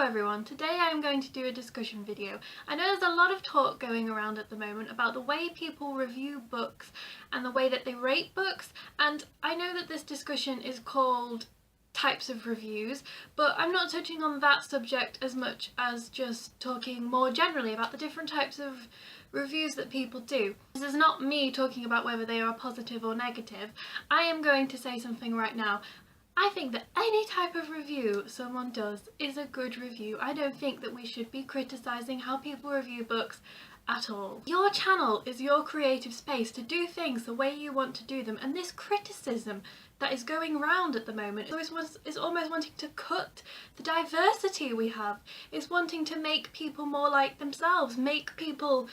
Hello everyone, today I'm going to do a discussion video. I know there's a lot of talk going around at the moment about the way people review books and the way that they rate books, and I know that this discussion is called types of reviews, but I'm not touching on that subject as much as just talking more generally about the different types of reviews that people do. This is not me talking about whether they are positive or negative. I am going to say something right now. I think that any type of review someone does is a good review. I don't think that we should be criticising how people review books at all. Your channel is your creative space to do things the way you want to do them, and this criticism that is going round at the moment is almost wanting to cut the diversity we have. It's wanting to make people more like themselves, make people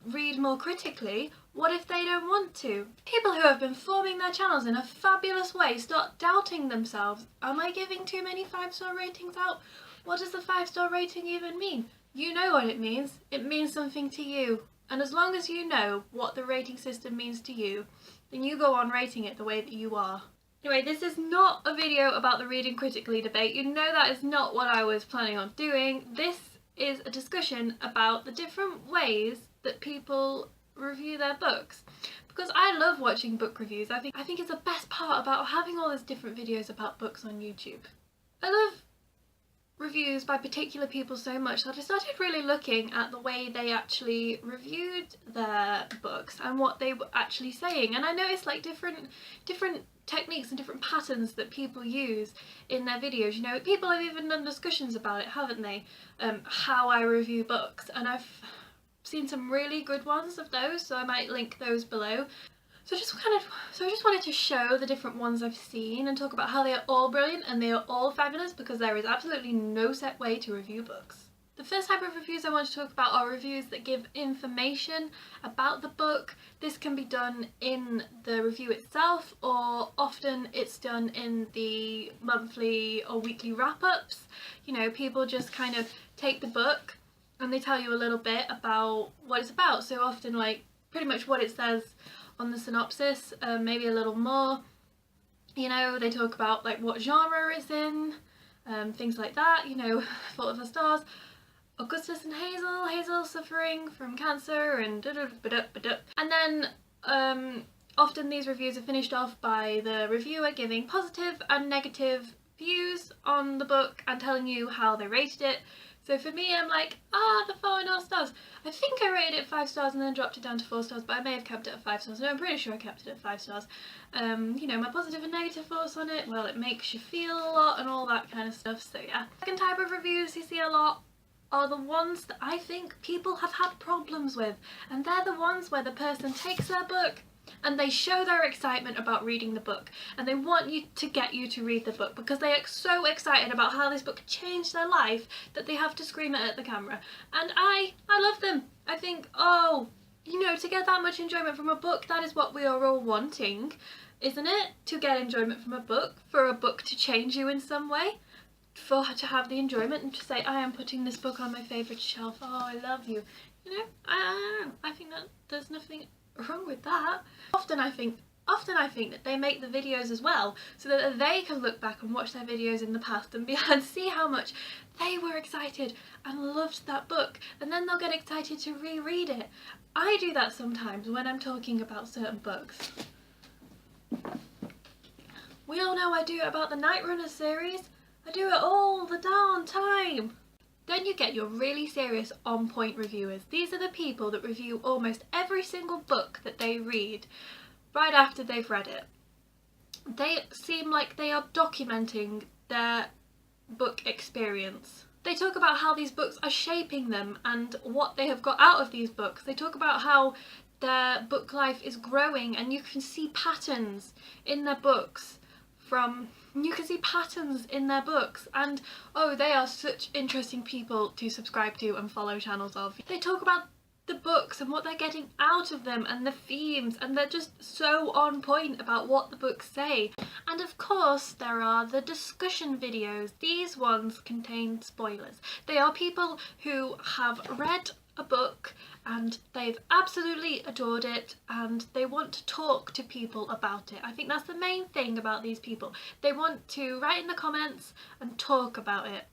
read more critically. What if they don't want to? People who have been forming their channels in a fabulous way start doubting themselves. Am I giving too many 5-star ratings out? What does the 5-star rating even mean? You know what it means. It means something to you. And as long as you know what the rating system means to you, then you go on rating it the way that you are. Anyway, this is not a video about the reading critically debate. You know that is not what I was planning on doing. This is a discussion about the different ways that people review their books, because I love watching book reviews. I think it's the best part about having all these different videos about books on YouTube. I love reviews by particular people so much that I started really looking at the way they actually reviewed their books and what they were actually saying, and I noticed like different techniques and different patterns that people use in their videos. You know, people have even done discussions about it, haven't they? How I review books, and I've seen some really good ones of those, so I might link those below. So I just wanted to show the different ones I've seen and talk about how they are all brilliant and they are all fabulous, because there is absolutely no set way to review books. The first type of reviews I want to talk about are reviews that give information about the book. This can be done in the review itself, or often it's done in the monthly or weekly wrap-ups. You know, people just kind of take the book and they tell you a little bit about what it's about. So often, like, pretty much what it says on the synopsis, maybe a little more. You know, they talk about like what genre it's in, things like that. You know, Fault of the Stars, Augustus and Hazel suffering from cancer, and and then often these reviews are finished off by the reviewer giving positive and negative views on the book and telling you how they rated it. So for me, I'm like, the 4.5 stars. I think I rated it 5 stars and then dropped it down to 4 stars, but I may have kept it at 5 stars. No, I'm pretty sure I kept it at 5 stars. You know, my positive and negative thoughts on it, well, it makes you feel a lot and all that kind of stuff, so yeah. Second type of reviews you see a lot are the ones that I think people have had problems with, and they're the ones where the person takes their book and they show their excitement about reading the book, and they want you to get you to read the book because they are so excited about how this book changed their life that they have to scream it at the camera. And I love them. I think, oh, you know, to get that much enjoyment from a book, that is what we are all wanting, isn't it? To get enjoyment from a book, for a book to change you in some way, to have the enjoyment and to say, I am putting this book on my favourite shelf, oh, I love you. You know, I don't know, I think that there's nothing wrong with that. Often I think that they make the videos as well so that they can look back and watch their videos in the past and see how much they were excited and loved that book, and then they'll get excited to reread it. I do that sometimes when I'm talking about certain books. We all know I do it about the Night Runner series. I do it all the darn time. Then you get your really serious on-point reviewers. These are the people that review almost every single book that they read right after they've read it. They seem like they are documenting their book experience. They talk about how these books are shaping them and what they have got out of these books. They talk about how their book life is growing, and you can see patterns in their books and oh, they are such interesting people to subscribe to and follow channels of. They talk about the books and what they're getting out of them and the themes, and they're just so on point about what the books say. And of course there are the discussion videos. These ones contain spoilers. They are people who have read a book and they've absolutely adored it and they want to talk to people about it. I think that's the main thing about these people. They want to write in the comments and talk about it.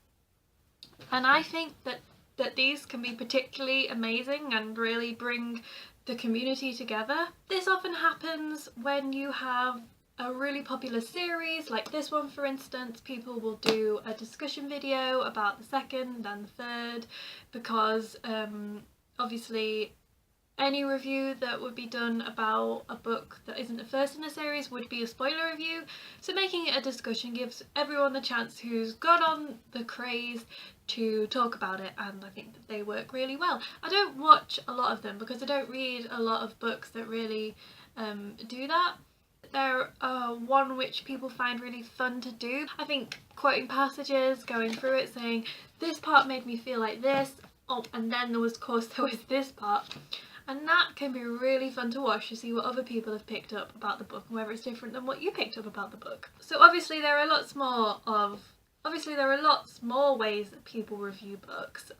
And I think that these can be particularly amazing and really bring the community together. This often happens when you have a really popular series like this one, for instance. People will do a discussion video about the second and the third because obviously any review that would be done about a book that isn't the first in a series would be a spoiler review, so making it a discussion gives everyone the chance who's got on the craze to talk about it, and I think that they work really well. I don't watch a lot of them because I don't read a lot of books that really do that. They're one which people find really fun to do. I think quoting passages, going through it, saying this part made me feel like this, oh, and then there was this part. And that can be really fun to watch, to see what other people have picked up about the book and whether it's different than what you picked up about the book. So obviously there are lots more ways that people review books.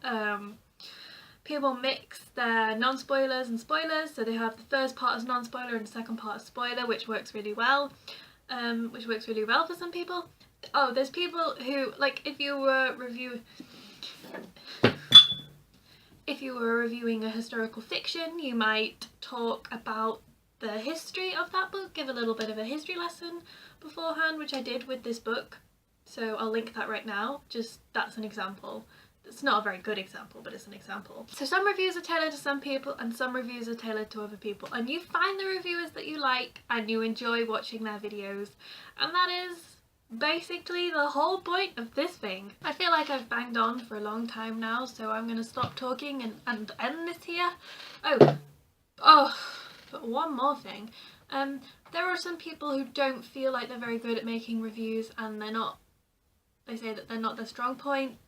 People mix their non-spoilers and spoilers, so they have the first part as non-spoiler and the second part as spoiler, which works really well. For some people. Oh, there's people who, like, if you were reviewing a historical fiction, you might talk about the history of that book, give a little bit of a history lesson beforehand, which I did with this book. So I'll link that right now. Just, that's an example. It's not a very good example, but it's an example. So some reviews are tailored to some people and some reviews are tailored to other people. And you find the reviewers that you like and you enjoy watching their videos. And that is basically the whole point of this thing. I feel like I've banged on for a long time now, so I'm going to stop talking and end this here. Oh, but one more thing. There are some people who don't feel like they're very good at making reviews, and they say that they're not their strong point.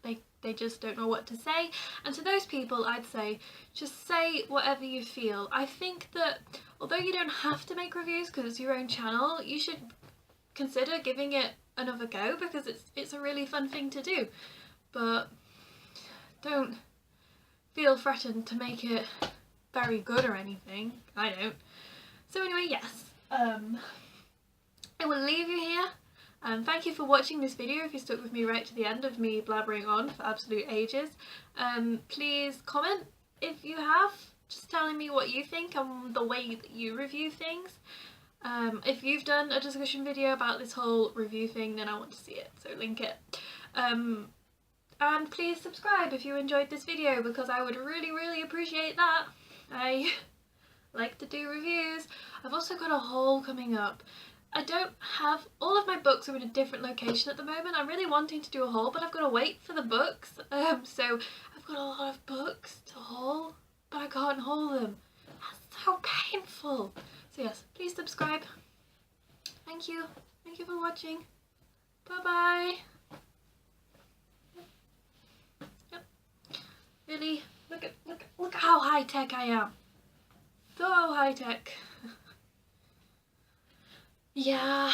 They just don't know what to say. And to those people, I'd say, just say whatever you feel. I think that although you don't have to make reviews because it's your own channel, you should consider giving it another go because it's a really fun thing to do. But don't feel threatened to make it very good or anything. I don't. So anyway, yes. I will leave you here. Thank you for watching this video if you stuck with me right to the end of me blabbering on for absolute ages. Please comment if you have, just telling me what you think and the way that you review things. If you've done a discussion video about this whole review thing, then I want to see it, so link it. And please subscribe if you enjoyed this video because I would really appreciate that. I like to do reviews. I've also got a haul coming up. I don't have, all of my books are in a different location at the moment. I'm really wanting to do a haul, but I've got to wait for the books. So I've got a lot of books to haul, but I can't haul them. That's so painful. So yes, please subscribe. Thank you. Thank you for watching. Bye bye. Yep. Really, look at how high tech I am. So high tech. Yeah.